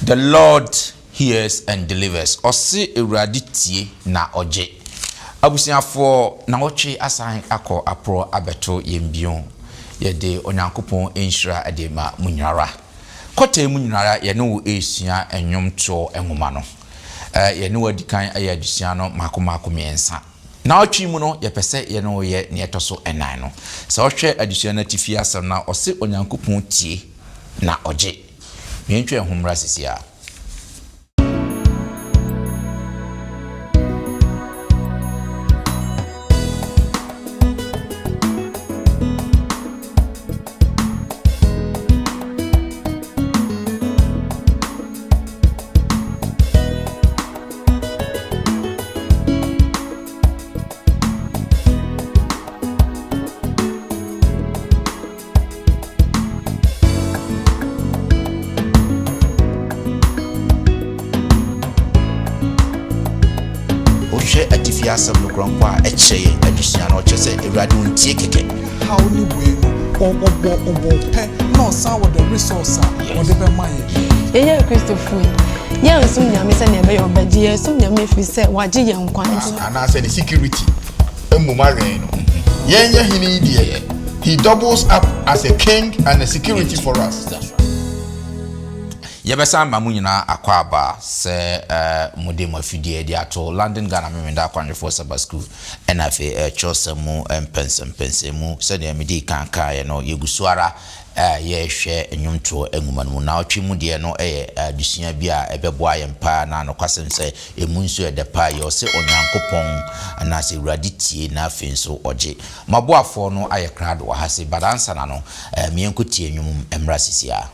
The Lord hears and delivers. Ose Ewurade tie na oje. Abusiafo na oche asan akọ apro abeto yembion. Yede onyankopon enhira edema munyara. Kote munyara ye no esua enwomto enwoma no. Ye no wadikan ayadusua no mako miensa. Na otwi mu no ye pese ye no ye ne etoso enan no. Se ohwe adusua na tifi asem na ose onyankopon tie na oje. Mientwe humra sisia. Asem no kronpa echeye adusua no chese Ewurade untie keke how ni we obo pe no san with the resource or the be man ye Christopher ye nsum nyame se na be yo baji ye nsum nyame fi se waje ye nkwan and I said the security emumare no ye hini die he doubles up as a king and a security for us. That's right. Yebesa mamu nyina akwaba se mode mafidie dia to London Ghana memenda akwanwe for Sabbath school and afi chosemu empensemu se de medi kanka ye no yegusuara ye hwe enwomto enwumanu na otwe mu de no adusua bia ebeboa ye mpa na no kwasem se emunsu edepa ye ose onyankopon na se Ewurade tie na afi nso oje maboafo no aye krado wa hase badansa na no mienkotie enwum emra sisia.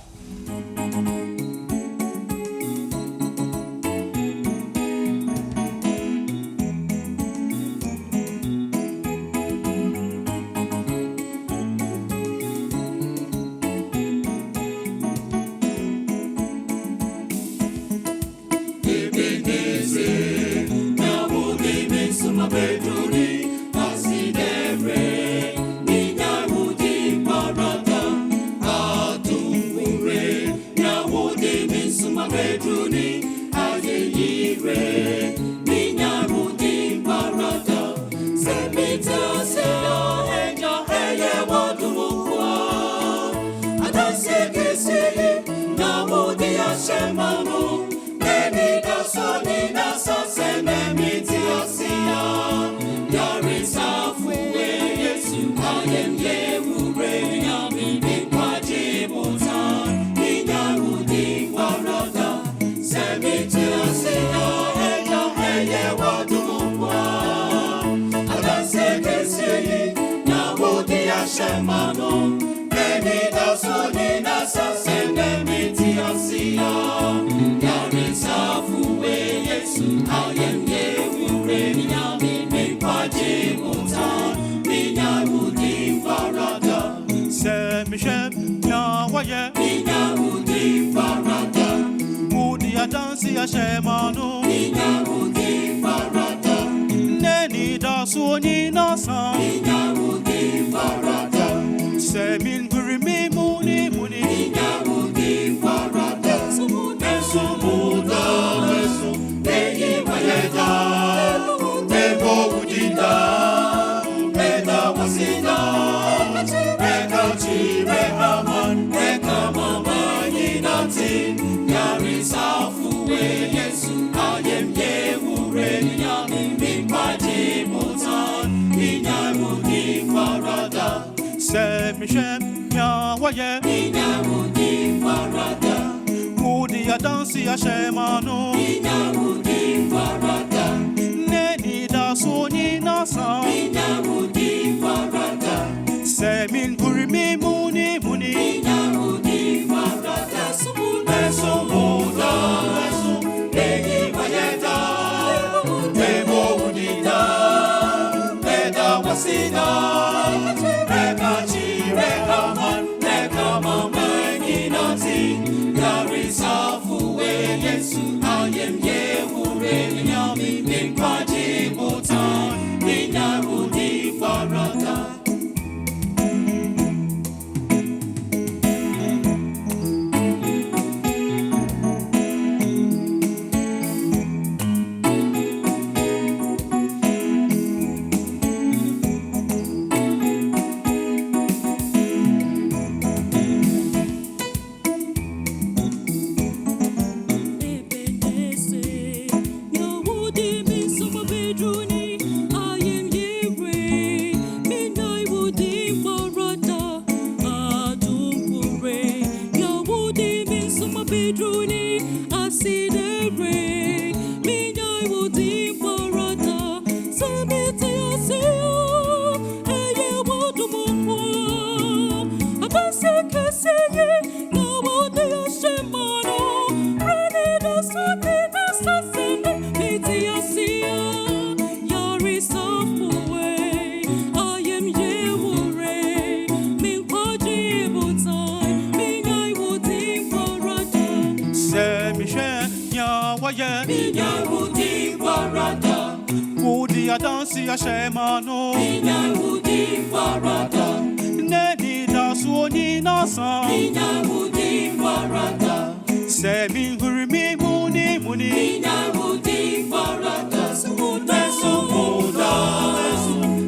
Dansi ya shemano Minyahudi farata Neni da suoni nasa Minyahudi farata Semi hurimi muni Minyahudi farata Sumuda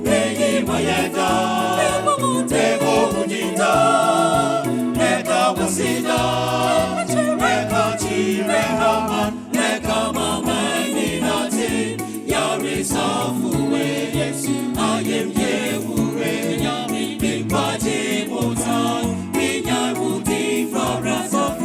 Eyi mayeda Tego hujita Neka wasida Neka chirehaman Neka mama ninati Yari safuwe Yesu I am Yehure Yami Bimpati Mutan Minyahudi farata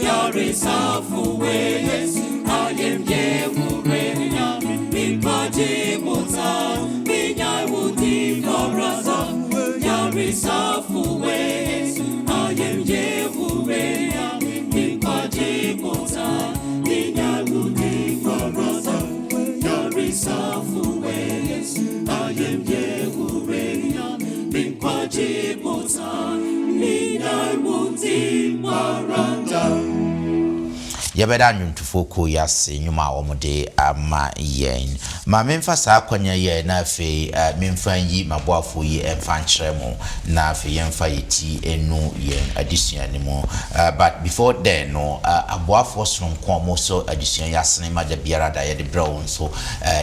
Yari safuwe Yesu I am Yehure Yami Bimpati Mutan Minyahudi farata Yari safuwe Yesu I am Yehure Yami Bimpati Mutan Minyahudi farata Yari safuwe Yesu I am Yehure Yami Bimpati Mutan Minyahudi farata Yabeda nwumtufo ko yase nyuma omode ama yen ma memfa saa kwanya ye na afi memfa yi maboafo yi emfa nkyeremo na afi yemfa yiti enu yen addition ni mo but before then no aboafo sonko mo so addition yasene ma da biara da ye de brawo so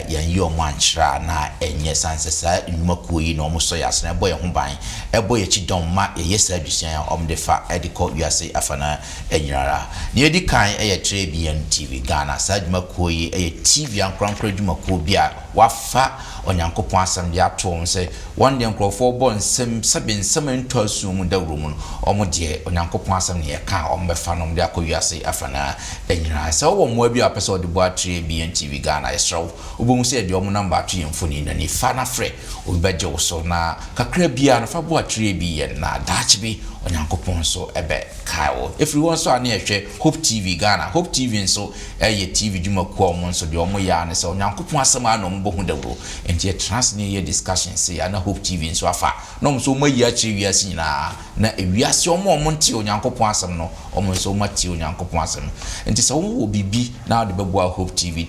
yen yi omo ankyera na enye sansesa nwumakuo yi no mo so yasene boy ho ban ebo ye chidon ma ye yesa addition ya omde fa ediko yase afana enyirara ne edi kan Trebian TV Ghana Sajma Koi a TV and Crankra Jumaku Bia Wafa on Yankopon Assam de Atom say one day for born some sabin summon tossum the room or Modia on Yankopon Assam near car on the Fanum de Akoyase Afana and so one more be episode the boy Trebian TV Ghana is so Ubum said your number 3 and funny and if Fana Frey will bet you so na Kakrabia and Fabua Trebian na Dutchby on Yankopon so ebe Kyle if you want so near Hope TV Ghana Hope TV nso TV djuma ko mo nso de omo ya ne se onyankopon asema no mbo hu dawo enti trans ne ye discussion se ana Hope TV nso afa no mso mo yi achi wiase nyina na ewiase omo nti onyankopon asem no omo nso mati onyankopon asem enti se wo bibi na de bebo Hope TV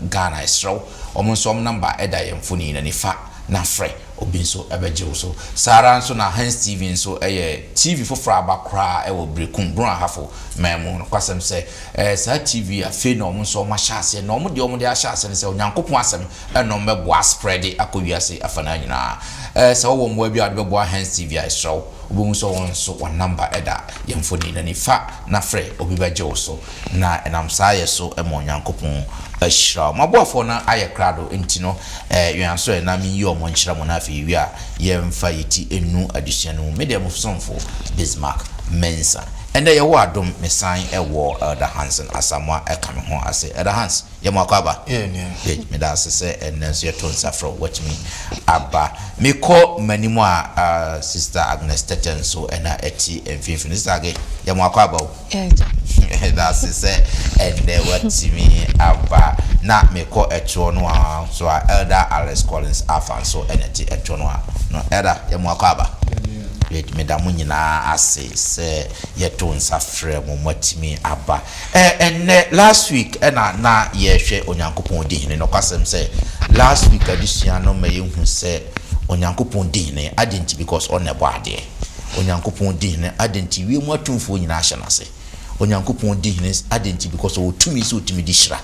Ghana esro omo nso number eda ye mfoni na nifa na frɛ obinso ebeje so sara nso na Hans TV nso TV for fraba kra wo brekum bro ahafo memu no kwasem se sa TV afi no nso ma hyase no mo de ahyase ne se onyankopon asem no mebo spread akowiase afana nyina se wo mo bia de bebo Hans TV ahyɛ obunso wonso one number eda yemfoni na nifa na frɛ obibeje so na enam saye so emo onyankopon ashra maboafo na aye krado enti no yanso na mi yi omo nkyira mo na afi wi a yemfa yiti enu addition no medium of sonfo Bismarck Mensa ende ye wo adom mesan ewo Elder Hansen asamwa ekame ho ase Elder Hans ye mo akwaba me da se enenso ye ton safro watch me aba me ko manimo a sister Agnes Tetenso ena eti emfimfini sage ye mo akwaba o da se ende watch me aba na me ko echo no a so Elder Alex Collins afanso eneti echo no a no Elder ye mo akwaba medamu nyina ase se yeto nsafre mo matimi aba last week na yehwe onyankopon dihine no kwasem se last week addition no mayehu se onyankopon dihine adenti because on ebo ade onyankopon dihine adenti wi mu atumfo nyina ahye nase onyankopon dihine adenti because o tumi so tumi dishira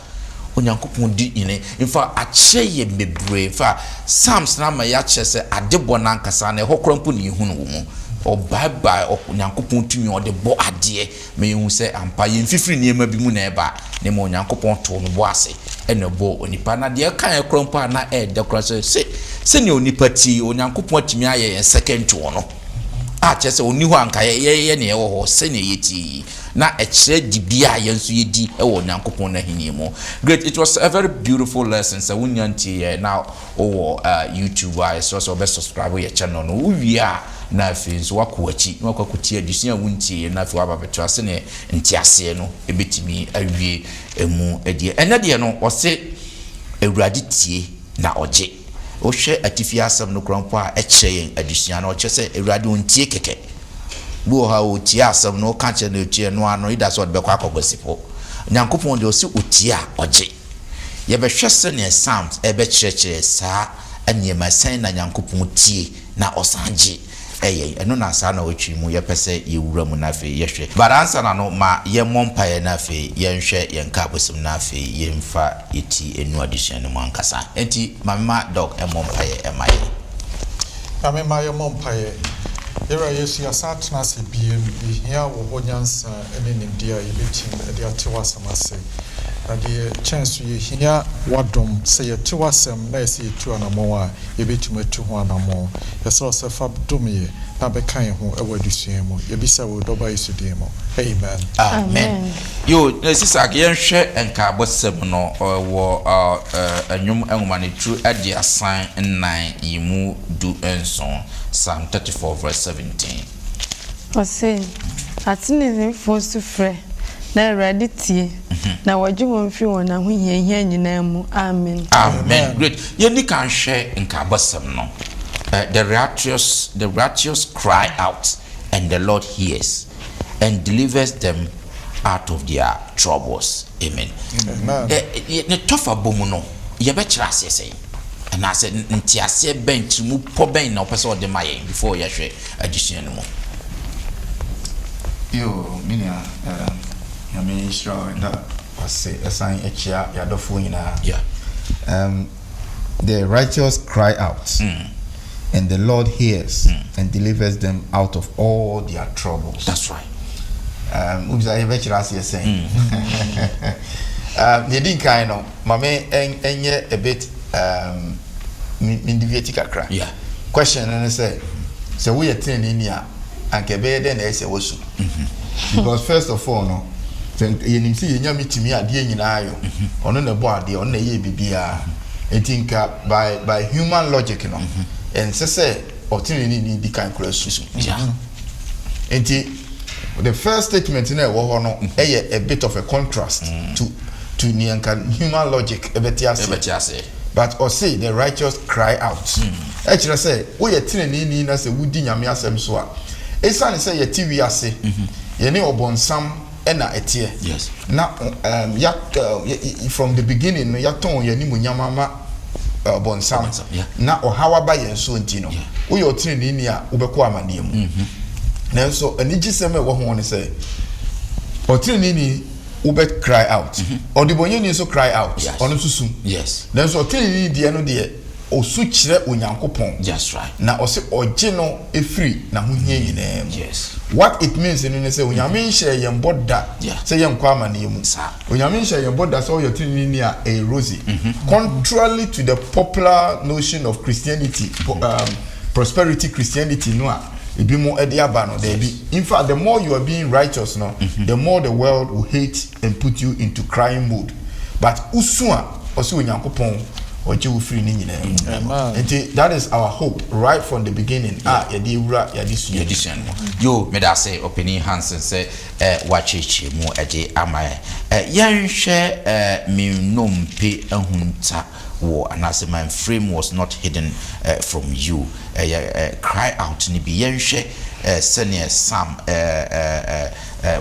onyankopon dihine infa acheye mebre infa Psalms na ma ya chese adebo na nkasa na ehokrampo ni hu no mu o bye onyankopon tumi o de bo ade me hu se ampa ye mfifiri niema bi mu na eba ne mo onyankopon to no bo ase ene bo onipa na de kan ekrampo na de kra se ne onipa ti onyankopon atimi aye second to no a kyerɛ sɛ ɔni hɔ anka yɛyɛ ne ɛwɔ hɔ sɛnea yɛti na ɛkyerɛ di bia yɛn nso yɛdi ɛwɔ Nyankopɔn n'ahenni mu. Great, it was a very beautiful lesson. Sɛ wonya ntie na ɔwɔ YouTube a ɛsɛ sɛ ɔbɛ subscribe yɛ channel no wowie a na afei nso wakɔ akyi na wakɔ akɔtie adesua a wontie na afei waba bɛto ase ne ntiaseɛ no ɛbɛtumi awie emu ɛdeɛ ɛnɛ deɛ no ɔse Awurade tie na ɔgye. Wohwɛ atifi asɛm no krampo a ɛkyerɛ yɛn adesua no ɔkyerɛ sɛ Awurade ontie kɛkɛ bo ha otie asɛm no ka kyerɛ no otie no ano ida so ɔde bɛkɔ akɔgɔsipo Nyankopɔn de ɔse otie a ɔgye. Yɛbɛhwɛ sɛ ne Psalms ɛbɛkyerɛkyerɛ saa nneɛma sɛn na Nyankopɔn tie na ɔsangye ɛno na saa na otwi mu yɛpɛ sɛ yɛwura mu na afei yɛhwɛ but answer na no ma yɛmmɔ mpaeɛ na afei yɛnhwɛ yɛnka abosem na afei yɛmfa yɛti enu adesua no mu ankasa enti mama dog ɛmmɔ mpaeɛ ɛma yɛ Mama yɛmmɔ mpaeɛ yɛra Yesu asatena se biem hia wo hɔ nyansa ne nimdeɛ a yɛbɛtim de ate wasɛm ase na deɛ chance yɛ hia wadom sɛ yɛte wasɛm na yɛsɛ yɛtu anammɔn a yɛbɛtum atu ho anammɔn yɛsɛ sɛ fa dom yɛ na bɛka yɛ ho ɛwɔ adesua mu yɛbisa wo dɔba Yesu din mu amen amen yo sisa yɛnhwɛ nka abɔsɛm no wɔ anwom nwoma ne tru ade asan nnan yimu du nson Psalm 34 verse 17 ɔse atene fo su frɛ na Awurade tie na wagye wɔn fi wɔn ahohiahia nyinaa mu amen amen great yɛni kan hwɛ nka abɔsɛm no the righteous cry out and the Lord hears and delivers them out of their troubles amen ne tofa bomu no yɛbɛkyerɛ ase sɛ and I said ntiase bench mu po ben na opese ode maye before you hwe adesua no mu yo minia ya me sure that say assign echia ya dofo nyina the righteous cry out and the Lord hears and delivers them out of all their troubles. That's right. Ubisa yebechira say saying the din kind no mame enye a bit individual kakra. Yeah. Question and say so we are training here and kebe den e say wosu. Because first of all no yenim say yenya mitimi ade nyina ayo ono na bo ade ono na ye bibia etinka by human logic no and say opportunity ni di kan kura susu. Yeah. The first statement in a a bit of a contrast to human logic but or say the righteous cry out. Actually say we are training na say wudi nyame asem so a esan say ye ti wi ase ye ne obonsam na etie yes na from the beginning no ya ton ye ni munyamama obonsam na ohawa ba ye so ntino we are training a ubeko amane mu nanso anigi seme wo ho ne say otini ni ube cry out odibonye ni so cry out ono susu yes nanso otini ni de no de osu kire onyankopon just right na ose oje no efiri na ho hia nyina yes what it means ni say onyame nhye ye mboda say ye nkwa amane mu onyame nhye ye mboda say oyotini ni a rosy contrary to the popular notion of Christianity prosperity Christianity no a in fact, the more you are being righteous now, the more the world will hate and put you into crying mood. But usua also nyankopon oje wo free ni nyina. That is our hope right from the beginning. Yadi wura yadi suggestion. Yo me da say opening hands and say wacheche mu eje amaye. Yanhwe me nompe ahunta wo anase my frame was not hidden from you. Cry out ni bi yenhwe senior Sam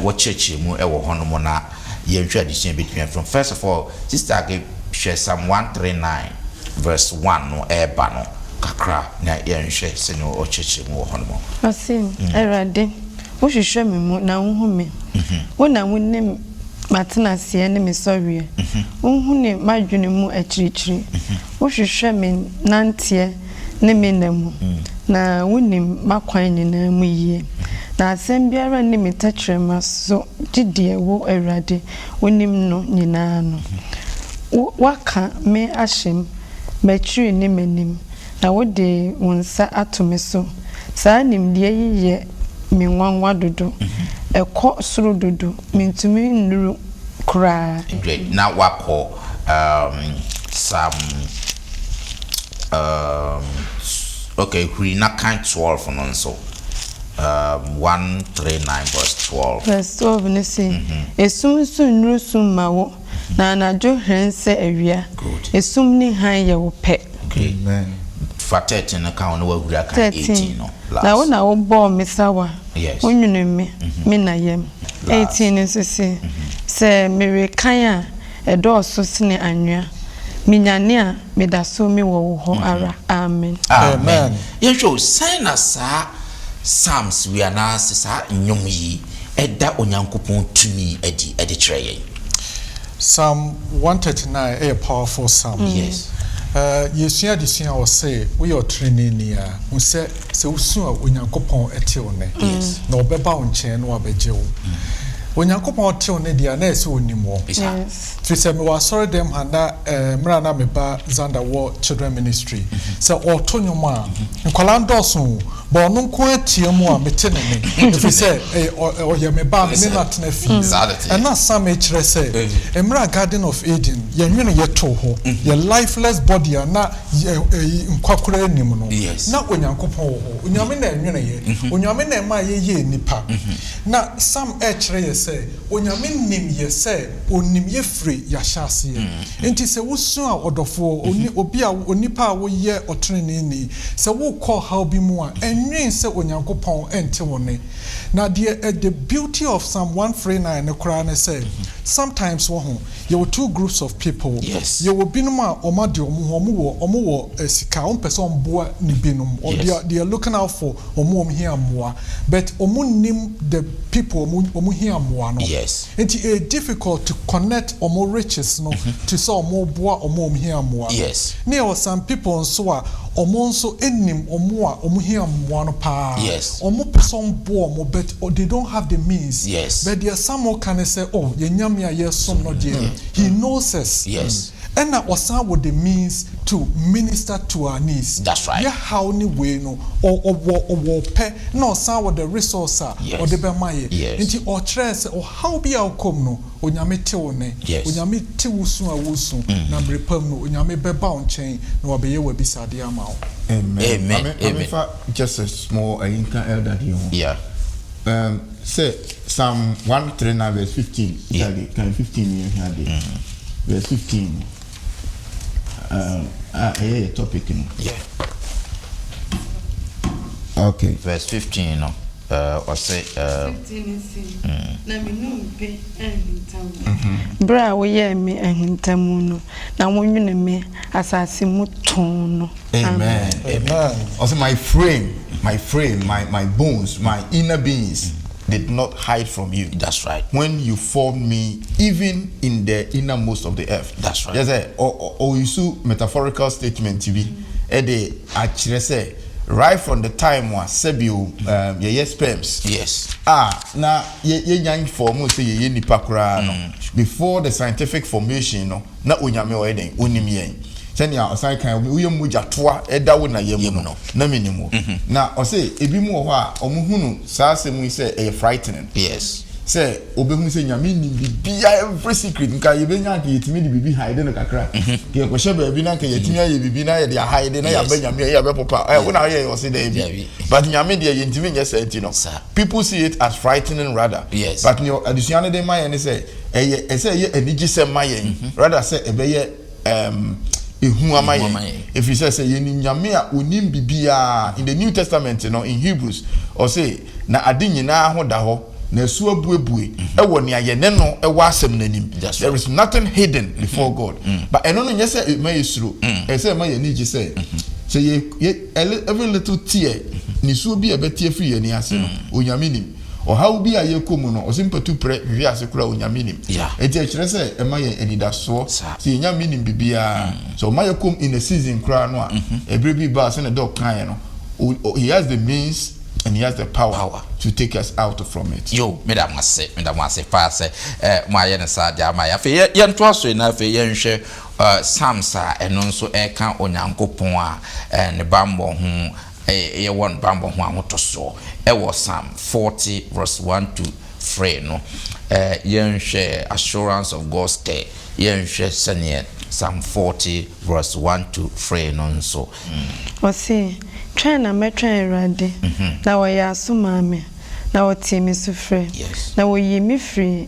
wacheche mu ewo hono mo na yenhwe addition between from first of all sister give share Psalm 139 verse 1 no eba no kakra na yenhwe senior wacheche mu hono mo asin erade wo hwehwe me mu na wo hu me wo na wonnim matena sie ne me sorry wo hu ne madwene mu akirichiri wo hwehwe me nantie ne me namu na wonim makwan nyina mu yie na asem biara ne metachrema so gidie wo awurade wonim no nyina no waka me ahyem matwiri ne manim na wode wonsa atome so saa nimdeɛ yi yɛ me nwanwa dodo ɛkɔ soro dodo mentumi nnuru kura great now wako some okay we na kan 12 no so 139 verse 12 verse 12 ne say esum so nnuru sum ma wo na anajo hrense awia esum ni han ye wo pɛ amen for 13 na kan no wagura kan 18 no na wo na wo bɔ me sawa yes wonwunu me na yam 18 ne so say mere kan a ɛdɔɔso sene anwea minyane a medaso me wo ho ara amen amen ye show sign asa psalms we are na sa nyom yi ɛda onyankopɔn tumi edi kyerɛ yɛn Psalm 139 a powerful psalm yes yesua de sua o say we are training nia wo say usu a onyankopɔn ete wo ne na obeba wo nkyɛn no abegye wo onyankopɔn ete wo ne dia na ese onimo yes fi say me wa sorry dem handa mra na me ba Zanda War Children Ministry say oto nyoma nkwala ndoso ba ono nko atie mu a mete ne ne fi say o ye me ba me na tena fi and na some kire say mra Garden of Eden ye nwene ye to ho ye lifeless body na nkwakura anim no na onyankopɔn wo ho onyame na nwene ye onyame na ma ye nipa na some kire ye say onyame nim ye say onim ye free ya shase enti se wusu a odofo obi a onipa a wo ye otrene ni se wo call how bi mu a enwen se onyankopon ente woni na the beauty of Psalm 139 ne kra ne say sometimes wo ho you were two groups of people yes you will binum a omade omo wo sika on person boa ni binum or they are looking out for omo here moa but omo nim the people omo here moa no yes enti difficult to connect omo riches no to say omo boa omo here moa yes there were some people so a omo so enim omo a omo here moa no pa yes omo person boa omo but they don't have the means yes but there some more can say oh ye nyame a yes some no there he knows us yes and that was how with the means to minister to our needs. That's right. Yeah, how ni way no or pay no sound with the resource or the bemaye. Yes. Inti or tres or how be our come no onyame te one. Yes. Onyame te wusu a wusu na brepam no onyame beba on chain no abeye we bisade amao. Amen. Amen. Just a small inca elder here. Yeah. Say Psalm 139 verse 15. Yeah. Can 15 here verse 15. Topic. Yeah. Okay. Verse 15, or say, 15 na me no mpe ahintamu bra wo ye me ahintamu no na wonwene me asase mu ton no amen also my frame my bones my inner beings did not hide from you. That's right. When you formed me, even in the innermost of the earth. That's right. Yes, or you see metaphorical statement to be. Actually say right from the time was sebio ye sperms. Yes. Na ye young form say ye nipa kura no. Before the scientific formation no na onyame o eden onim yen. Senya osan kan we yem muja toa eda wo na yem no na menimu na o say ebi mu ho a omuhunu saa asem say e frightening yes say obehu say nyame ni bibia every secret nka ye benya ka yetimi di bibi hide no kakra ke ko she ba bi na ka yetimi aye bibi na ye de hide na ya ba nyame ya be popa wo na ye o say dey bi but nyame de ye yetimi nya say no people see it as frightening rather yes but no additional de maye ni say e say ye anigi say maye rather say e be ye ehu amaye if he says ye nyame a onim bibia in the New Testament in Hebrews or say na ade nyina ho da ho na su abuebue e wo ne aye ne no e wa asem nanim there is nothing hidden before God but eno no nyese maye suro e say maye ni ji say every little tear ni su bi e betie free ye ni ase no onyame nim or how be a yekomu no osimpatu pre hwe ase kura onyame nim enti a kire se e maye enidaso si nyame nim bibia so maye kom in a season kura no a every bi ba se ne dog kan no he has the means and he has the power to take us out from it. Yo, madam ase pass ma ye ne sa dia ma ya fe ye nto aso na fe ye nhwe Psalms a eno nso e kan onyankopon a ne bambo ho a one bambo ho to so e was Psalm 40 verse 1 to 3 no yen share assurance of God's care yen share senior Psalm 40 verse 1 to 3 no so o see try na metwa erade na wo ya asoma me na wo tie me so frɛ na wo yi me free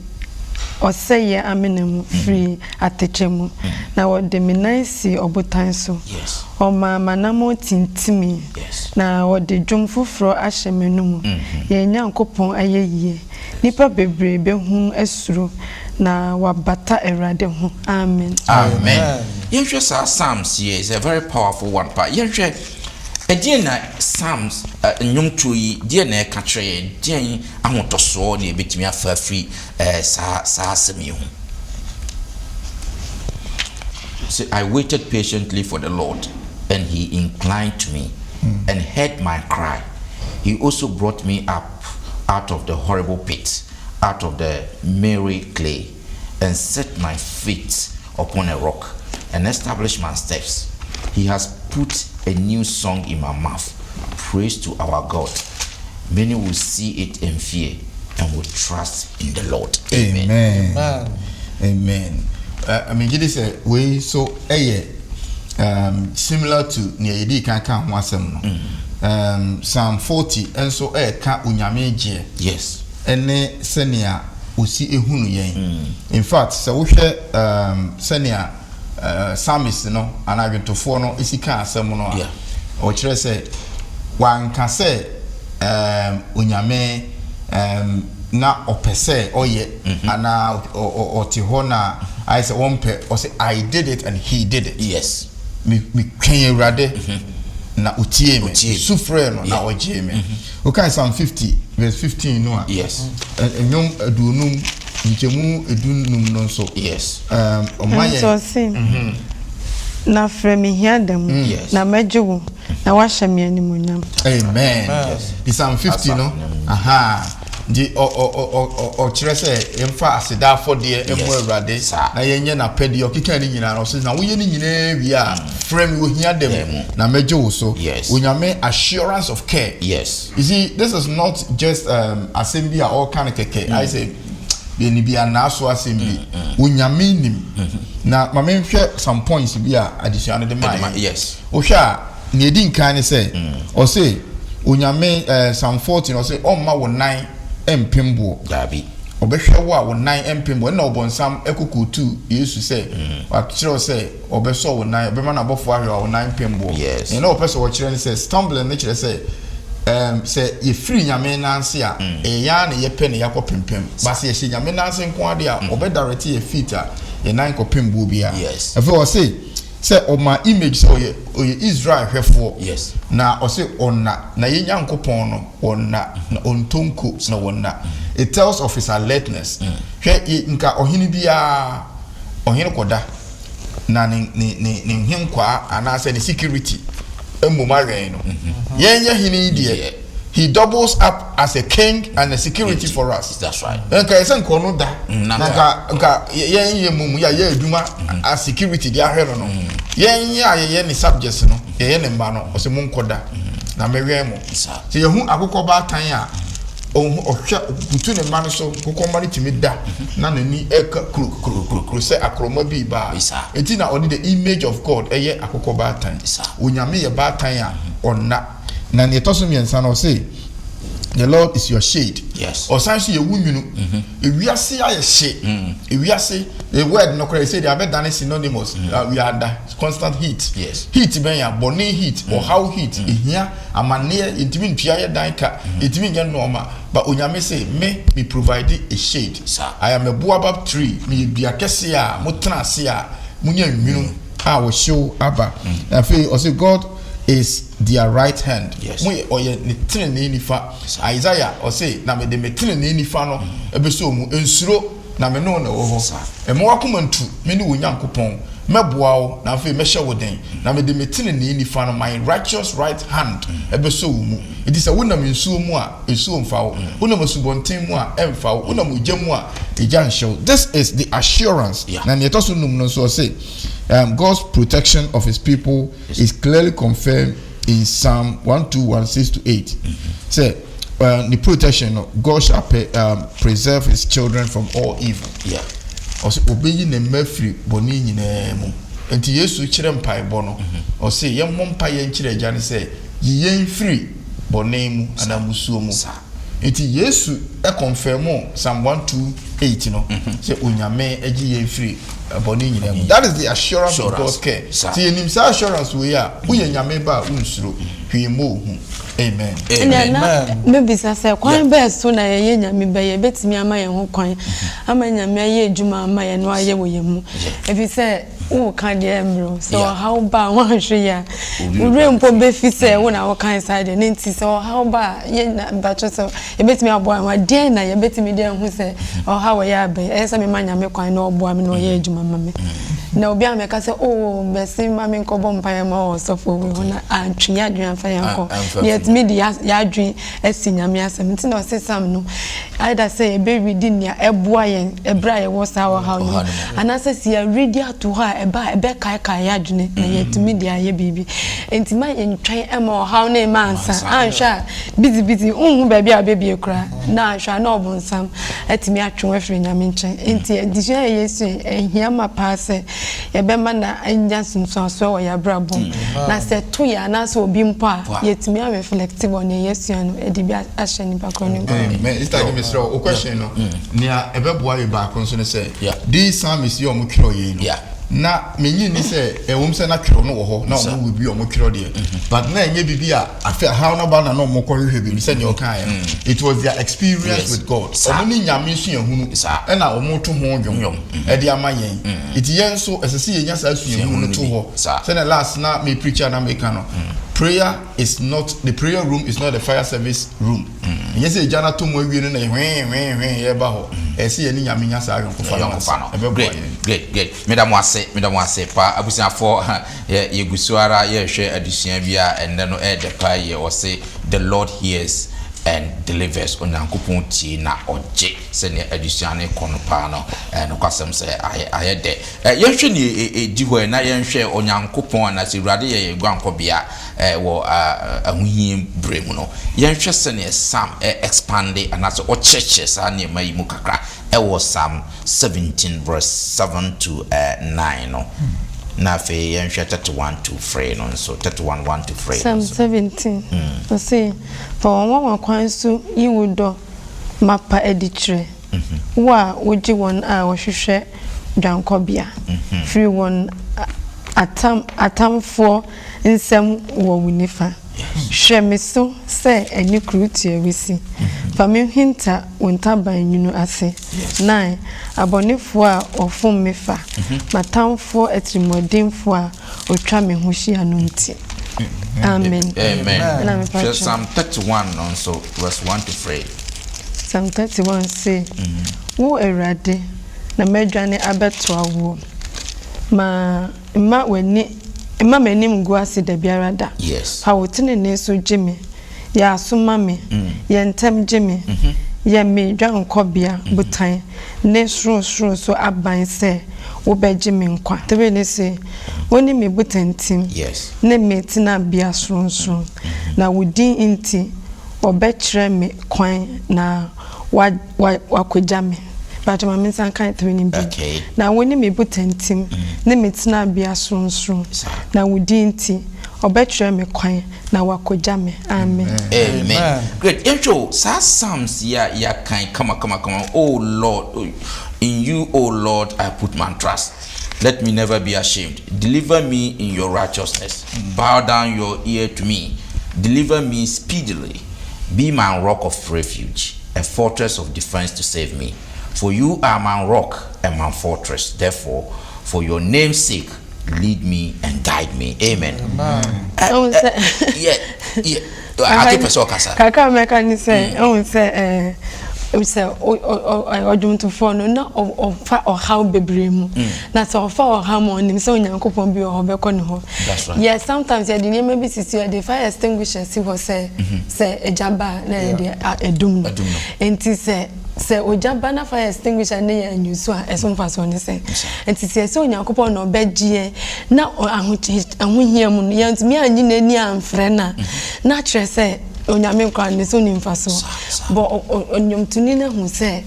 Oseye amenemu free atechemu na wode me nansi obotan so o mama na mo tintimi na wode dwom foforo ahye menumu ye nyankopon ayeye nipa bebre be hu asuro na wabata erade ho amen amen yenhwe sa psalms here is a very powerful one pa yenhwe edie na psalms nyomtwo yi die na ka kire die ahotoso na ebetimi afa free sa asemi ho. So I waited patiently for the Lord and he inclined to me and heard my cry. He also brought me up out of the horrible pit, out of the miry clay, and set my feet upon a rock and established my steps. He has put a new song in my mouth. Praise to our God. Many will see it and fear and will trust in the Lord. Amen. Amen. Amen. I mean, it is a way so similar to Niedi Kanka Wasem. Psalm 40 and so ka unyame je. Yes. Ene senia usi ehunu yen. In fact, so we share senia psalmist no anagwentofo no isika asem no a o kire se wanka se unyame na opese oye ana otiho na I say one pe or say I did it and he did it. Yes. Me kwen rade na utie me sufre no na oje me. Okay, Psalm 50 verse 15 no. Yes. Enyom adunum nchemu edunum no so. Yes. Omaye. So see. Na frame here dem na mejewo na wahye me animunyam. Amen. Yes. Psalm 50 no. Aha. Di o kire se emfa aseda afode emu awurade na yenye na pedi okika ni nyina no so na wo ye ni nyina wi a frame wo hia dem na meje wo so onyame assurance of care. Yes. You see, this is not just assembly all kind of keke. I say beni bia na so assembly onyame nim na ma menhwe some points bia additional de man. Yes. O hwa na edi nkan ne say o say onyame Psalm 14 o say o ma wo nan empembo Gabi obehwe wo a wo nan empembo na obonsam ekokutu Yesu say wa kire say obeso wo nan obema na bofo ahwe wo nan empembo na opese wo kire say stumbling na kire say say ye free nyame nanse a eya na ye pe ne yakopempem ba say ye nyame nanse nko ade a obedirect ye feet a ye nan kopembo bia efe wo say o ma image so oye Israel hwefo na o say onna na ye nyankopon no onna na ontonko na wonna. It tells of his alertness hwe nka ohini bia ohini koda na ne himkwa ana say the security emumaren no yenye hini die he doubles up as a king and a security for us. That's right. Nka yesen ko no da nka yenye mumu ya ye eduma as security dia hwero no yenye ayeye ni subjects no ye ne mba no o se munkoda na mewe mo se yehu akokọ ba tan a ohwa butu ne mma no so kokọ mma timi da na nani eka kru se akroma bi ba enti na on the image of God eye akokọ ba tan onyame ye ba tan a onna na ne toso miensa no say the Lord is your shade. Yes. Or sanshi ye wunwunu. Ewiase aye she. Ewiase the word no cry say they are better than synonymous. We are under constant heat. Yes. Heat ben ya boni heat or how heat here amane intimi ntwa ye dan ka intimi nye normal but onyame say me provide a shade. I am a baobab tree me bia kese a motena ase a munya nwunu a wo show aba. Afi o say God is their right hand. Yes. We oye ni tene nifa. Isaiah o say na me de me tene nifa no ebeso mu ensuro na me no na wo ho. E mo akomantu me ni wonyankopon meboa wo na afi me hye wo den na me de me tene nifa no my righteous right hand ebeso mu. It is a wonam ensuo mu a ensuo mfa wo. Wonam asubonten mu a emfa wo. Wonam ogyamu a egya nhyew. This is the assurance. Na ne toso num no so say God's protection of his people is clearly confirmed in Psalm 1:2-1:6-8. Say the protection God shall preserve his children from all evil. Yeah. Also obey ne mafri boni nyina mu. Enti Yesu kire mpaebɔ no. O say yɛn mmɔ mpae nkire agya ne sɛ yɛn free boni mu anamusuo mu. Enti Yesu confirm Psalm 1:8 no. Say onyame agi yɛn free boni nyina mu. That is the assurance of God's care. See nim say assurance we are wo yɛ nyame ba unsuro hwe mo hu. Amen. Amen. Maybe say kwan be so na ye nyame be ye betimi ama ye ho kwan ama nyame ye adwuma ama ye no aye wo ye mu ebi say wo kan de emro so how ba wan hwe ya ure mpo be fi say wo na wo kan side ne nti so how ba ye na batcho so ye betimi abo an wa de na ye betimi de hu say o how we ya be e say me ma nyame kwan na obo am no ye adwuma ma me na obi am ka say oh besi ma me nkobo mpaye ma o so fo we na antwia adwan fa yanko yet me di ya adwen esi nyame asem nti na o say sam no either say e be read nia eboa yen ebra ye wo sa wo how no ana say si ya read to her eba ebe kai ya adwene na yet me di aye bibi enti ma yen twan ema o how na ma ansa ansha busy unhu ba bia baby ekura na ansha na obonsam etimi atwen afri nyame nchen enti edition yesu ehia ma pa se yebema na anya sunso ya brabo na se to ya na so obi mpo a yetimi a reflective on yesu anu edibi ahye ni bakro ni amen. It's like me o question no nia ebeboa ye ba kon so ne say this psalmist ye omo kiro ye no na menyi ni say ewom say na kiro no wo ho na omo we bi omo kiro de but na enye bibi a afi how no ba na no omo kwo hwe bi say ne o kan it was their experience with God omo ni nyame so ehunu e na omo to ho dwom e de ama yen it yen so esese ye nya sa su ehunu no to ho say na last na me preacher na me kan no prayer is not the prayer room is not the fire service room. Yes, a jana to mo wi no na ye ba ho. E se ye ni nyame nya sa ahwenko fa no. Great. Madam wase pa abusiafo ye gusuara ye hwe adusua bia ende no e de pa ye o say the Lord hears and delivers onyankopon tie na oje se ne adusua ne kono pa no no kwasem se aye de ye hwe ni di ho na ye hwe onyankopon na se urade ye gwanko bia wo ahuhie bremu no ye hwe se ne sam expande anaso o churches ani mai mu kakra was Psalm 17 verse 7 to 9 no na fe yen hwe 31 to 3 no so 31 1 to 3 Psalm 17 so say for one kwan so yiwudo mapa editre wa woji won a wo hwehwe dwankobia free won atamfo nsem wo wunifa hwe me so say eni krutie wisi fa me hinta wontaban nyunu ase 9 abonefo a ofum me fa matamfo etrimodinfo a otwa me ho hia no nti amen. Psalm 31 also verse 1 to 3. Psalm 31 say wo erade na medwane abetwa wo ma weni Emma menim go ase da biara da. Yes. Ha wotene ne so gime. Ya asoma me. Ye ntem gime. Ye me dwankobia butan. Ne sro so aban se wo beje me nkwa. Tebe ne se woni me butantim. Yes. Ne me tina bia sro. Na wodin inti obekire me kwan na wakogya me. But my men's and kind to now when me butantim, ne metina bia sro na wudinti obetre me kwan na wakogya me amen. Great. Encho psalms ya kind come on. Oh Lord, in you oh Lord I put my trust. Let me never be ashamed. Deliver me in your righteousness. Bow down your ear to me. Deliver me speedily. Be my rock of refuge, a fortress of defense to save me. For you are my rock and my fortress. Therefore, for your name's sake, lead me and guide me. Amen. Yeah. I keep so kasa. Kaka mekani say, we say odum to phone na or how bebremu. Na so for how morning so nyankopon bi o be ko ne ho. Yes, sometimes you dey maybe see the fire extinguisher see what say ejaba na dey edum. Enti say se ojaba na fire extinguisher ne ya nyusu a eso mfa so ne se enti se onyankopon no begie na ahohia mu no yantumi anyi nani amfre na kire se onyame kwa ne so ni mfa so bo onyomtuni na hu se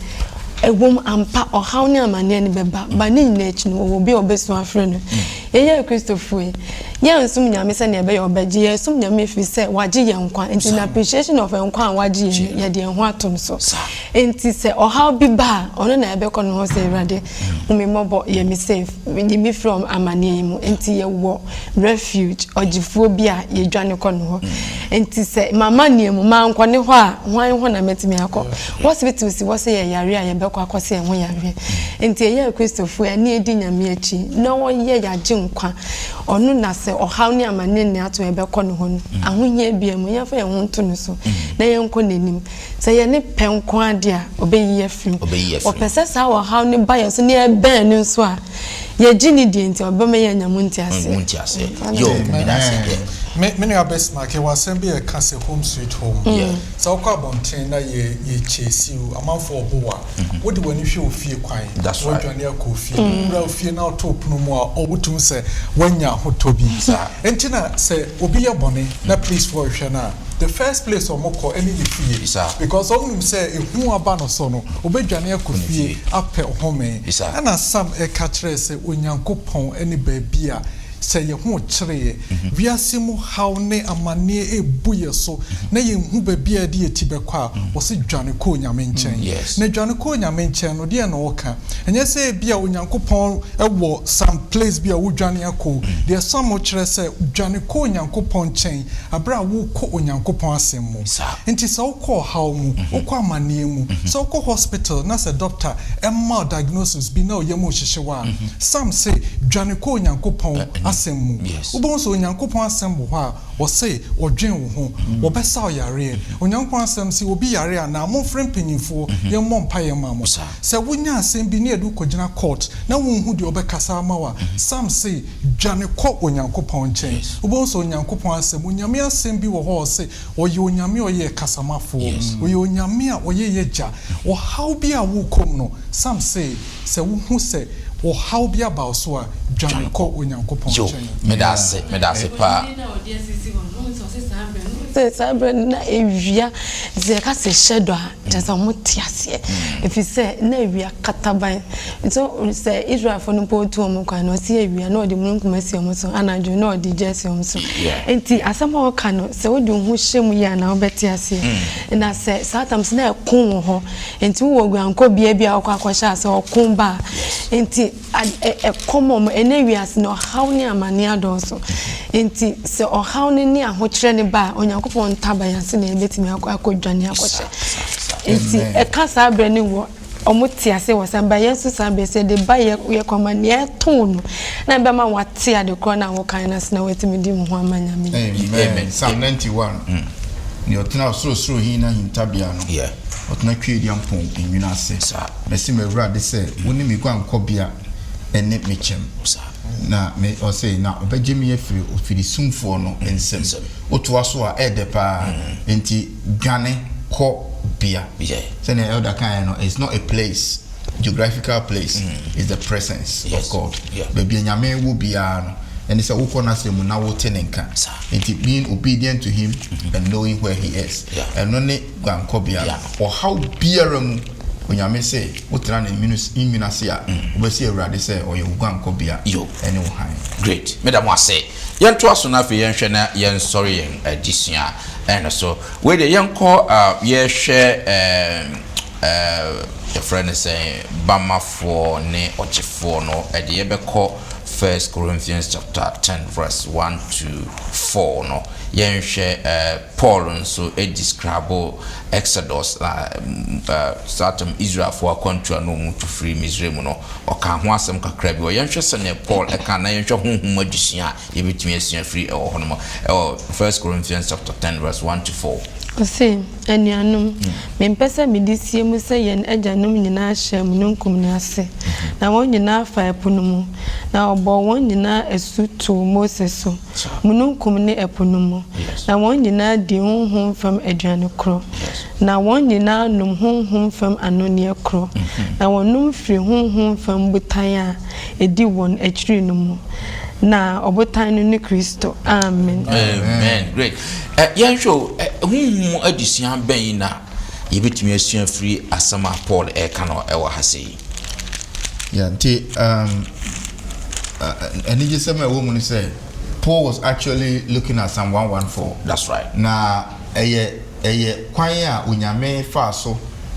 egwom ampa ohaw ne amane ne beba ba ne nyina echi no wo bi obesu afre no ye Christopher ye nsum nyame se ne be ye obegie ye sum nyame fi se waje ye nkwa enti na appreciation of nkwa waje ye de ho atom so enti se ohaw bi ba ono na ebe kono ho se irade umimobo ye me safe me from amane mu enti ye wo refuge ogifuo bi a ye dwane kono ho enti se mama ne mu ma nkwa ne ho a hwan ho na metimi akọ hospital si wo se ye yare a ye be kwa kwose ho yare enti ye Christopher ani edi nyame achi na wo ye yaje nkwa onu na se ohaw ne amane ne ato ebe kono ho no ahohia bia mu ye fa ye ho nto no so na ye nko nanim se ye ne penko ade a obeyi afim opese sa ohaw ne ba ye so ne ebe ne so a ye gini di enti obema ye nyamunti ase yo me ne abes na ke wasembe e ka se home sweet home so kwa bonten na ye chesiu amanfo obowa wodi wani hwe ofie kwan wodwane akofie bra ofie na otop no mu a obutum se wanya hotobi enti na se obi ye bone na please for hwe na the first place omoko any the fie because only say ehu aba no so no obedwane akofie apɛ home na sam e ka kire se onyankopɔn any baabi a say ye hu kire wiase mu haw ne amane ebu ye so na ye hu baabi a de etibekɔ a wo se dwane ko nyame nkyɛn na dwane ko nyame nkyɛn no de na woka enye se bia onyankopɔn ewo some place bia wo dwane akɔ de some kire se dwane ko onyankopɔn nkyɛn abra wo ko onyankopɔn asem mu enti se wo ko haw mu wo ko amane mu se wo ko hospital na se doctor emma diagnosis bi na oyemu hihyewa some say dwane ko onyankopɔn asemu ubon so onyankopon asem bo ha wo say odwen wo ho wo besa oyare onyankopon asem si obi yare a na amofre mpanyimfo ye mmompa ye mamo se wonya asem bi na edu kogina court na wonhu de obekasa amawa sam say dwane ko onyankopon nchen ubon so onyankopon asem onyame asem bi wo ho say oye onyame oye kasamafo oye onyame a oye yeja wo how bi a wo kom no sam say se wo hu say o how be about so a dwane ko onyankopon chen medase pa se sabre na ewia ze ka se shedo a jaza motiase if you say na ewia kataban so say Israel for no po to omo kwa no se ewia na odi munkum asi omo so anajo na odi jesi omo so enti asama o ka no se odi hu hyem ya na obetiase na se sometimes na ekon ho enti wo gwanko bia bia akwa se okon ba enti komom enewias no how ni amane adoso enti se o how ni ahokyere ne ba onyankopon tabayase na ebetimi akodwane akɔhye enti ekasa abre ne wo omutiase wasamba yesu sambe se de ba ye komane etonu na be ma wate ade kro na wo kan na se na wetimi di mu ho amanyame amen Psalm 91 ni otena osoro hin na hintabia no otena twedi ampon enwina ase mesi mewura de se woni mi kwa nkobia ene mechem na me o say na obegye afiri ofiri sumfo no ensem otoa so a edepa enti dwane ko bia say na elder kan no it's not a place geographical place is the presence of God baby nyame wo bia no and it's a wukona se mu na wote nenka enti being obedient to him and knowing where he is and no ne gwankobia or how biara mu onyame se wotra na minus ya obesi awurade se oye gwankobia ene wo han great madam wase yento aso na fe yenhwe na yen sorry yen adisua and so we de yenko ye hwe the friend say bamafo ne ochefo no e de yebekọ 1 Corinthians chapter 10 verse 1 to 4 no yenhwe Paul so e describe Exodus certain Israel for country no mu to free Misraim no oka ho asem kakra bi o yenhwe se ne Paul e kan na yenhwe honhom adusua ye betumi asua free e ho no 1 Corinthians chapter 10 verse 1 to 4 Ose anuanum mempesa medisie mu se yen ajanum nyina hye mununkum ne ase na won nyina fa epono mu na obo won nyina esu to Moses so mununkum ne eponumu na won nyina di honhom fam aduane kro na won nyina num honhom fam anone kro na wonum firi honhom fam butan a edi won akiri no mu na obotan no ne Kristo amen amen great yan show honhom adisuan ben na yebetumi asuan free asama Paul eka no ewa hase yeah and he just said my woman say Paul was actually looking at Psalm 114. That's right. Na kwanya onyame fa so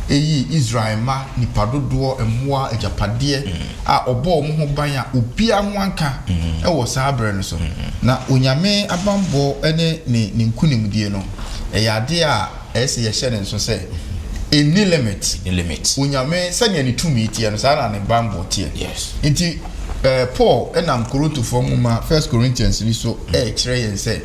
eyi Israel ma nipadodo emmoa ejapade a obo mo ho ban a obia ho anka e wo sabre no so na onyame abambo ene ne nkunimdie no ade a ese ye hye ne so say any limit onyame sanya ni tumi tie no sa na ne bambo tie yes nti Paul enam Korinto formuma 1 Corinthians ni so kire yen say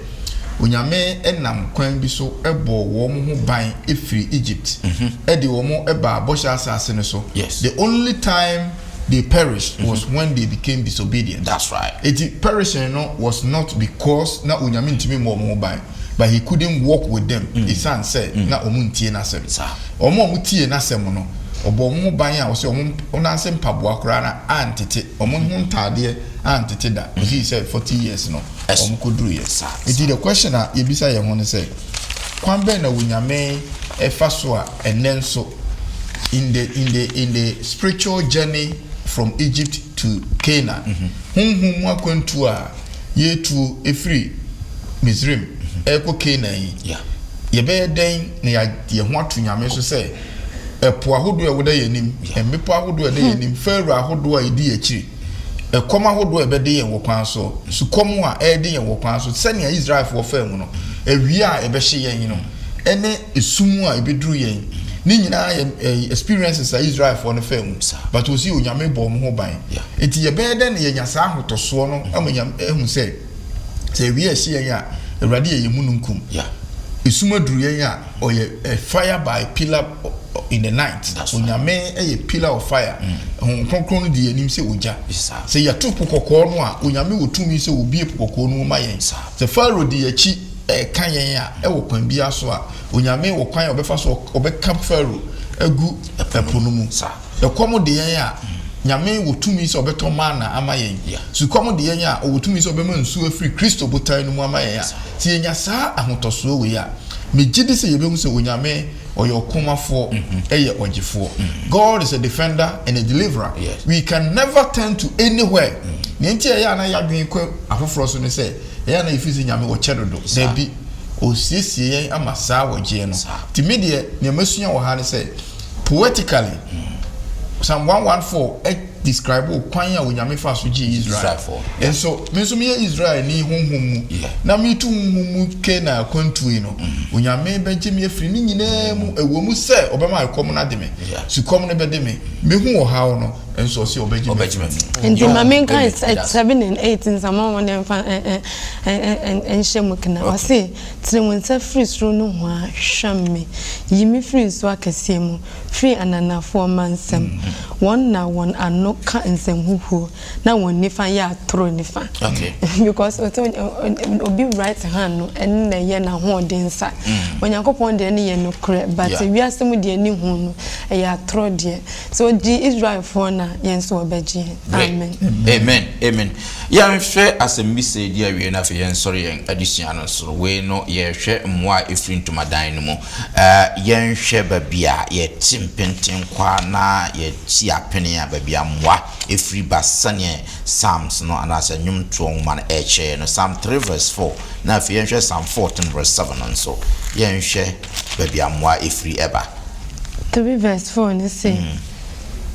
onyame enam kwan bi so ebo wo mo ho ban efiri Egypt de wo mo eba bosha asase ne so the only time they perished was when they became disobedient. That's right. It perishing was not because na onyame ntimi mo mo ban but he couldn't walk with them. His son said na omuntie na sem omo mutie na sem no obo mo ban a wo se omo onanse mpaboa kora na antete omo ho ntade antete da he said 40 years no omo koduru yes it is the question a yebisa ye ho ne say kwan ben na wonyame efa so a enenso in the spiritual journey from Egypt to Canaan honhom akwantu a yetu efiri Misrim eko Canaan ye be den na ye ho ato nyame so say epo ahodo e woda yanim emmepo ahodo e da yanim Pharaoh ahodo a edi akiri ekom ahodo e be de yen wo kwan so sukom a e de yen wo kwan so sene Israel for fam no ewie a e be hye yen no ene esumu a e be duru yen ni nyina experiences a Israel for no fam but we see onyame bo mo ho ban enti ye be de ne yenya sa ahotoso no amanyam ehun say ewie hye yen a Awurade ye mununkum esuma duru yen a oye fire by pillar in the night onyame a pillar of fire konkron di anim se oja se ya to pokoko no a onyame wotumi se obi pokoko no ma yen se Pharaoh di achi kan yen a e wo kwan bia so a onyame wo kwan obefa so obeka Pharaoh agu epono mu ekom de yen a nyame wotumi se obeto mana ama yen su kom de yen a wotumi se obema nsu afiri Kristo botan no mu ama yen a ti enya sa ahotoso we a megidi se yebemu se onyame oyokomafo eye ogifo God is a defender and a deliverer. We can never turn to anywhere nti ya na yadwen kwa afoforo so ne se ya na ifisi nyame wo chedodo na bi osiesie yen amasa wogie no ti medie ne masua wo ha ne se poetically Psalm 114 describe kwan ya onyame fa so gi Israel and so me so me Israel ni honhom na me tu honhom ke na kwantu no onyame beje me afiri ni nyina mu ewo mu se obema ekom na de me su kom ne be de me hu wo hawo no and so se obeje me and the main kind is 7 and 8 in some one and shemukna o se trinwonsa free sro no ho a hwamme yimi free so akase mu free ananafo mansam one na one ano ka nsem huhu na won nifa ya tro nifa because obi right hand no en na ye na ho densa onyankopon de ne ye no kre but we asem de ni hu no ya tro de so di Israel for na yen so obeji amen amen ya hwe asem bi se dia wie na fe yen sori yen adisuan no so we no ye hwe mmoa efiri ntomadan no mu yen hwe babia ye timpenten kwa na ye ti apene ya babia mmoa efiri basane Psalms no anasa nyum tuon man eche no Psalm 3 verse 4 na fe yen hwe Psalm 14 verse 7 no so yen hwe babia mmoa efiri eba 3 verse 4 ne say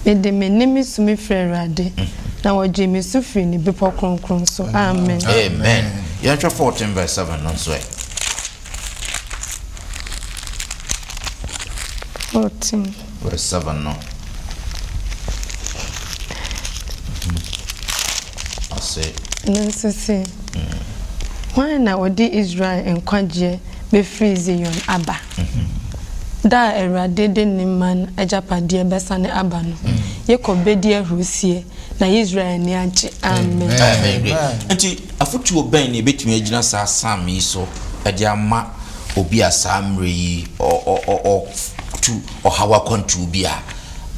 de menemi sumi frerade na woje me sufri ni bepo kronkron so amen amen yen hwe 14 verse 7 no so 14 verse 7 no I say nanso say why na odi Israel enkwaje be freeze yon aba da erade de ni man ajapade besane aba no ye kobedi ahusie na Israel ni agye. Amen. Enti afutu oban ne betumi agina sa sam yi so ede ama obi asamre yi o tu o hawa kontu bi a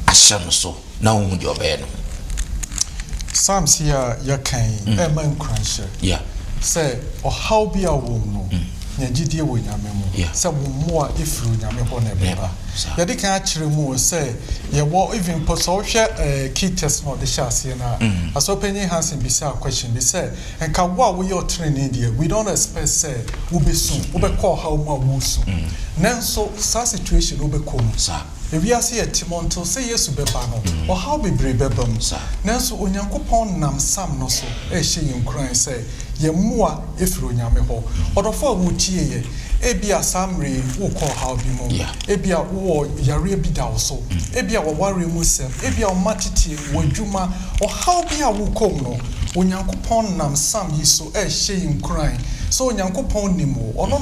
ahye no so na wo hu de obey no. Psalms here ya kan man crunch. Yeah. Say o how be a wo no. Nyagidie wo nyame mu. Say wo mo a efru nyame ho na beba. Ya de kan akire mu say ye wo even so hwe key test no de shase na. Aso penny Hansen be say a question be say enka wo we your training there we don't expect say wo be soon wo be call how mo wo soon. Nanso sa situation wo be come sa. If we are see a Timonto say yes to Bebano, or how be brave bebum, Nanso Onyankopon nam Sam no so, she in crying say, ye mua if Runyameho, or the four would ye, Ebia Samri, who call how be more, Ebia war Yare bidao so, Ebia or worry musem, Ebia or matiti, or Juma, or how be a woo come no, Onyankopon nam Sam ye so, she in crying. So Onyankopon nimo, or no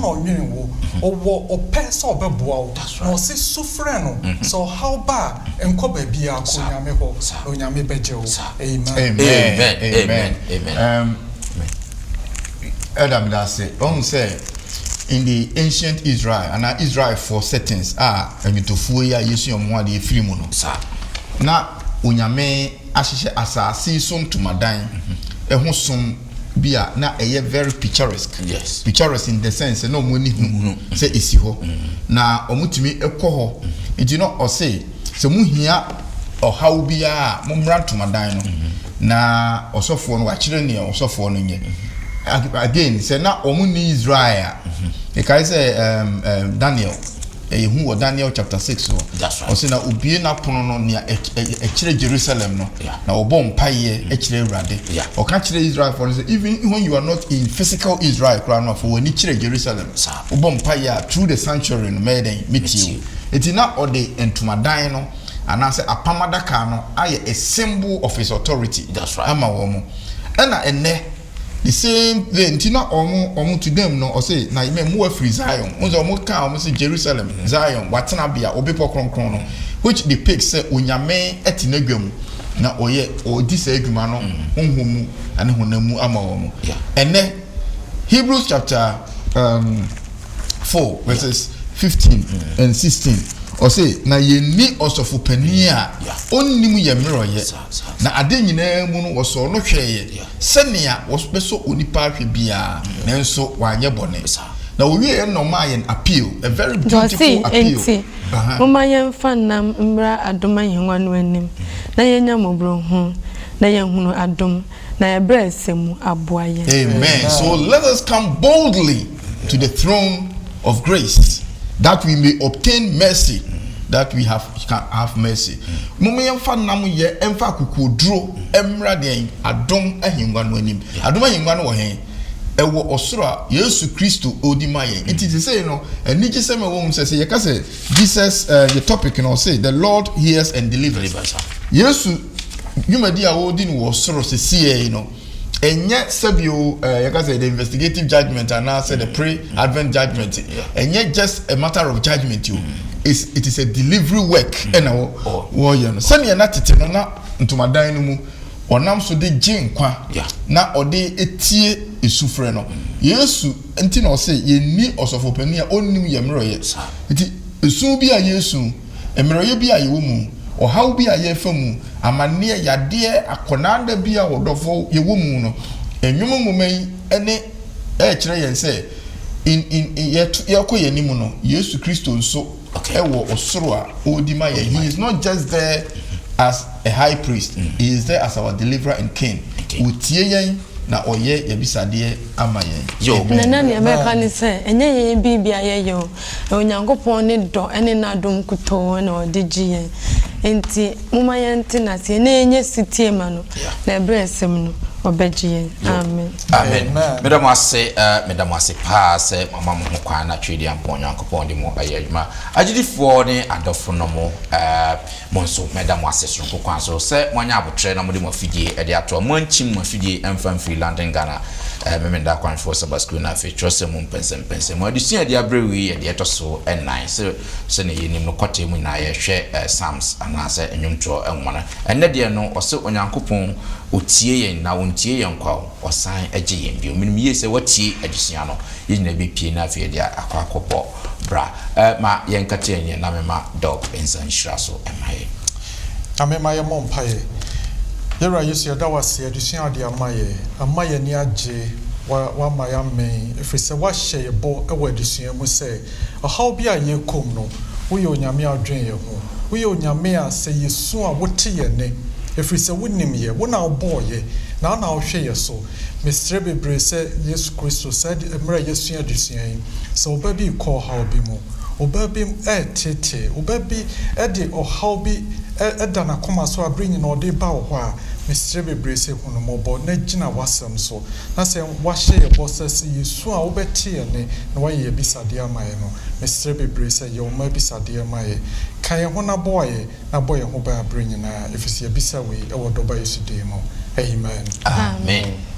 wo, or pes or beboa, or say sufreno. So how ba enko baby a ko nyame ho o nyame beje wo. Amen. Adam that say in the ancient Israel and Israel for settings emitofuo ya Yesu omo ade efiri mu no na onyame ahyehe asase so ntomadan eho som bia na eye very picturesque. Yes. Picturesque in the sense no money say esi ho na omutimi ekoho enti no o say se muhia o how bia momra ntomadan no na osofo no wa kire ne osofo no nye again say na omuni Israel e kai say Daniel who Daniel chapter 6 so that's right. O say na obie na pono no ne e kire Jerusalem no na obom paye e kire Urade o ka kire Israel for even when you are not in physical Israel kra no for when you kire Jerusalem obom paye through the sanctuary no meden metie it is not all the entomadan no and I say apamadaka no aye a symbol of his authority. That's right. Ama womo ena enne the same thing tina omo to them no or say na me mo free Zion unzo mo ka omo say Jerusalem Zion watena bia obepo kronkron no which depicts say onyame etinadwam na oye odi say adwuma no honhomu ane honamu ama womo enne Hebrews chapter 4 verses 15 and 16 or say na ye ni osofo pani a onnim ye mmeroye na ade nyina mu no woso no hweye senia woso onipa hwe bia nanso wanye bone na owie no ma ye appeal a very beautiful appeal mama ye fa nam mra adoma yenwa no anim na ye nya mobro hu na ye hunu adom na ye bresemu aboaye. Amen. So let us come boldly to the throne of grace that we may obtain mercy, that we can have mercy. Mumu yemfa nam ye emfa kukoduro emra den adom ahengwa no anim. Adom ahengwa no wo hen ewo osoro a Yesu Kristo odima yen. It is say no eni giseme wo say ye ka say Jesus the topic you know say the Lord hears and delivers. Yesu yumadi a wo di no osoro se sie you know enye sabio you can say the investigative judgment and now say the pre-advent judgment enye just a matter of judgment you it is a delivery work and wo you know sani na tete no na ntomadan no mu onam so de ginkwa na ode etie esufre no Yesu enti na o say ye ni osofopani a onnim ye mroye enti esu bi a Yesu emroye bi a ye wo mu o how bi a ye famu amane yade akonanda bi a wodofo ye wo mu no enwom mumai ene kire yen say in ye nimu no Yesu Kristo nso ewo osoro a odima ye he is not just there as a high priest he is there as our deliverer and king utie yen na oye yebisade ama yen yo na ne America ni say enye ye bibia ye yo onyankopon ne do ene na dom kuto na odigi yen enti muma yen ti na se na enye sitie ma no na ebresem no obegye amen amen madam ase pa se mama mo kwa na twedi ampon yankopon de mo ayadwuma agidifo ne adofo no mo monso madam ase so kwa so se mwanya abotre na mo de mo fidie e de ato mo anchim mo fidie emfam free London Ghana memenda kwan for Sabbath school na fe trose mo pense mo adusua de abrewi e de etoso ennan se ne yenim no kwate mu na ye hwe Psalms anase enwumtro enwona enne de no ose onyankopon otie yen na wontie yen kwa osan agye yen bi ominim ye se watie adusua no yina be pie na fe de akwakopo bra ma yen kate yen na mema dog ensan hira so emaye amema ye mompaye yera yesu da wase adusua de amaye ni agye wa maya men efise wa hye ye bo ewa adusua mu se how bia ye kom no wo ye onyame adwen ye ho wo ye onyame a se yesu a wote ye ne efise wonim ye wo na oboye na ohwe ye so Mr. Bebre se Yesu Kristo said emra yesu adusua yi se oba bi call how bi mu oba bi tete oba bi de how bi edana koma so abrinyi na ode ba ho a Mr. Bebre se hunu mobo na gina wasem so na se wahye ye boss yesu a obeti ye ne na wa ye bisade amaye no Mr. Bebre se ye o ma bisade amaye kan ye ho na boye na boye ho ba abrinyi na efisi ye bisa we e wodo ba yesu de mo amen amen